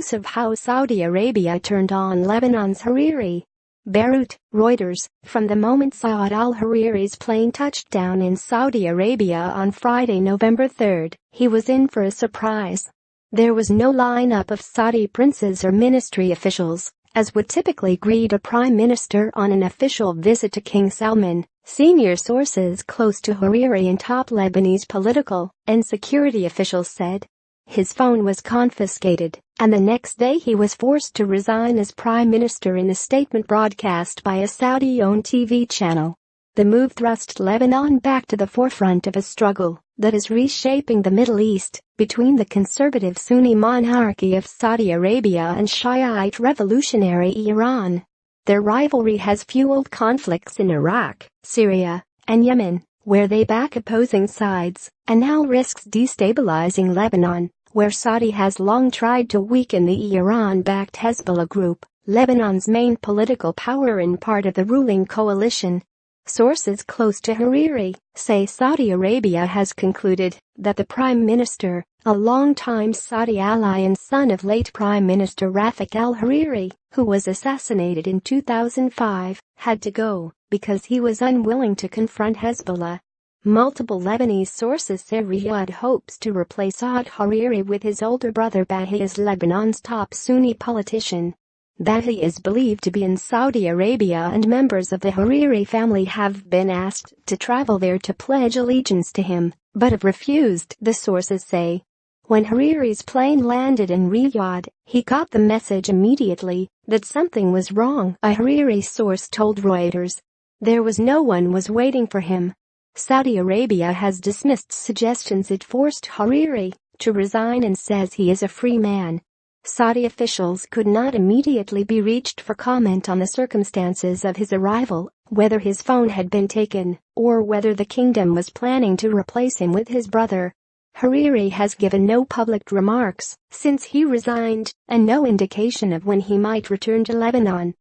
Exclusive: how Saudi Arabia turned on Lebanon's Hariri. Beirut, Reuters. From the moment Saad al-Hariri's plane touched down in Saudi Arabia on Friday, November 3, he was in for a surprise. There was no lineup of Saudi princes or ministry officials, as would typically greet a prime minister on an official visit to King Salman, senior sources close to Hariri and top Lebanese political and security officials said. His phone was confiscated, and the next day he was forced to resign as prime minister in a statement broadcast by a Saudi-owned TV channel. The move thrust Lebanon back to the forefront of a struggle that is reshaping the Middle East between the conservative Sunni monarchy of Saudi Arabia and Shiite revolutionary Iran. Their rivalry has fueled conflicts in Iraq, Syria, and Yemen, where they back opposing sides, and now risks destabilizing Lebanon, where Saudi has long tried to weaken the Iran-backed Hezbollah group, Lebanon's main political power and part of the ruling coalition. Sources close to Hariri say Saudi Arabia has concluded that the prime minister, a longtime Saudi ally and son of late Prime Minister Rafik al-Hariri, who was assassinated in 2005, had to go because he was unwilling to confront Hezbollah. Multiple Lebanese sources say Riyadh hopes to replace Saad Hariri with his older brother Bahi as Lebanon's top Sunni politician. Bahi is believed to be in Saudi Arabia, and members of the Hariri family have been asked to travel there to pledge allegiance to him, but have refused, the sources say. When Hariri's plane landed in Riyadh, he got the message immediately that something was wrong, a Hariri source told Reuters. There was no one was waiting for him. Saudi Arabia has dismissed suggestions it forced Hariri to resign and says he is a free man. Saudi officials could not immediately be reached for comment on the circumstances of his arrival, whether his phone had been taken, or whether the kingdom was planning to replace him with his brother. Hariri has given no public remarks since he resigned, and no indication of when he might return to Lebanon.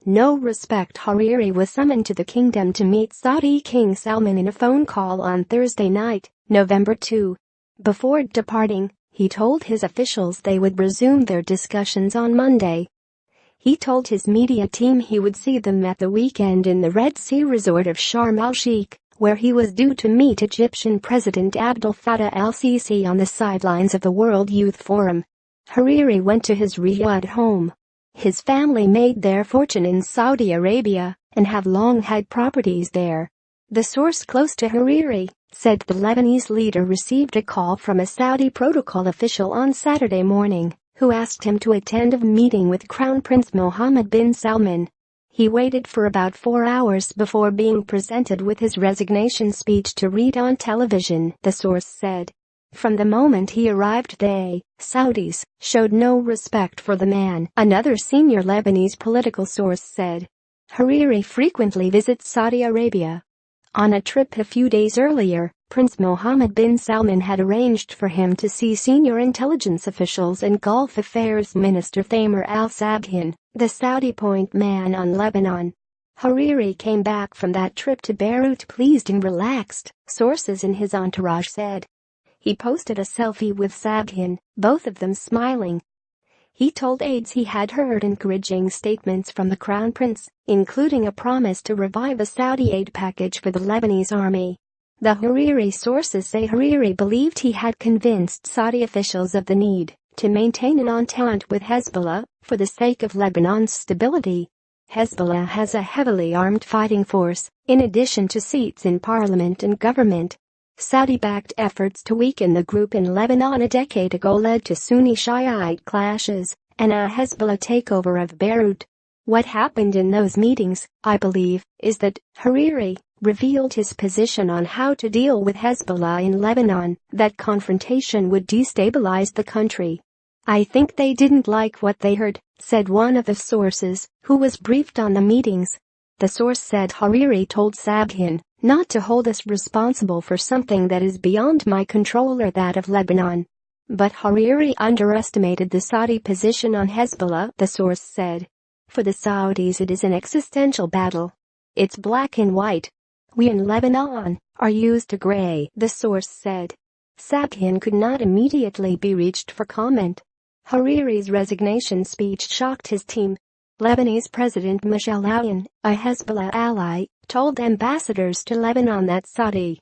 No respect. Hariri was summoned to the kingdom to meet Saudi King Salman in a phone call on Thursday night, November 2. Before departing, he told his officials they would resume their discussions on Monday. He told his media team he would see them at the weekend in the Red Sea resort of Sharm el-Sheikh, where he was due to meet Egyptian President Abdel Fattah el-Sisi on the sidelines of the World Youth Forum. Hariri went to his Riyadh home. His family made their fortune in Saudi Arabia and have long had properties there. The source close to Hariri said the Lebanese leader received a call from a Saudi protocol official on Saturday morning, who asked him to attend a meeting with Crown Prince Mohammed bin Salman. He waited for about 4 hours before being presented with his resignation speech to read on television, the source said. From the moment he arrived, they, Saudis, showed no respect for the man, another senior Lebanese political source said. Hariri frequently visits Saudi Arabia. On a trip a few days earlier, Prince Mohammed bin Salman had arranged for him to see senior intelligence officials and Gulf Affairs Minister Thamer al-Sabhin, the Saudi point man on Lebanon. Hariri came back from that trip to Beirut pleased and relaxed, sources in his entourage said. He posted a selfie with Sabhin, both of them smiling. He told aides he had heard encouraging statements from the Crown Prince, including a promise to revive a Saudi aid package for the Lebanese army. The Hariri sources say Hariri believed he had convinced Saudi officials of the need to maintain an entente with Hezbollah for the sake of Lebanon's stability. Hezbollah has a heavily armed fighting force, in addition to seats in parliament and government. Saudi-backed efforts to weaken the group in Lebanon a decade ago led to Sunni Shiite clashes and a Hezbollah takeover of Beirut. What happened in those meetings, I believe, is that Hariri revealed his position on how to deal with Hezbollah in Lebanon, that confrontation would destabilize the country. I think they didn't like what they heard, said one of the sources, who was briefed on the meetings. The source said Hariri told Sabhin not to hold us responsible for something that is beyond my control or that of Lebanon. But Hariri underestimated the Saudi position on Hezbollah, the source said. For the Saudis it is an existential battle. It's black and white. We in Lebanon are used to gray, the source said. Sabhin could not immediately be reached for comment. Hariri's resignation speech shocked his team. Lebanese President Michel Aoun, a Hezbollah ally, told ambassadors to Lebanon that Saudi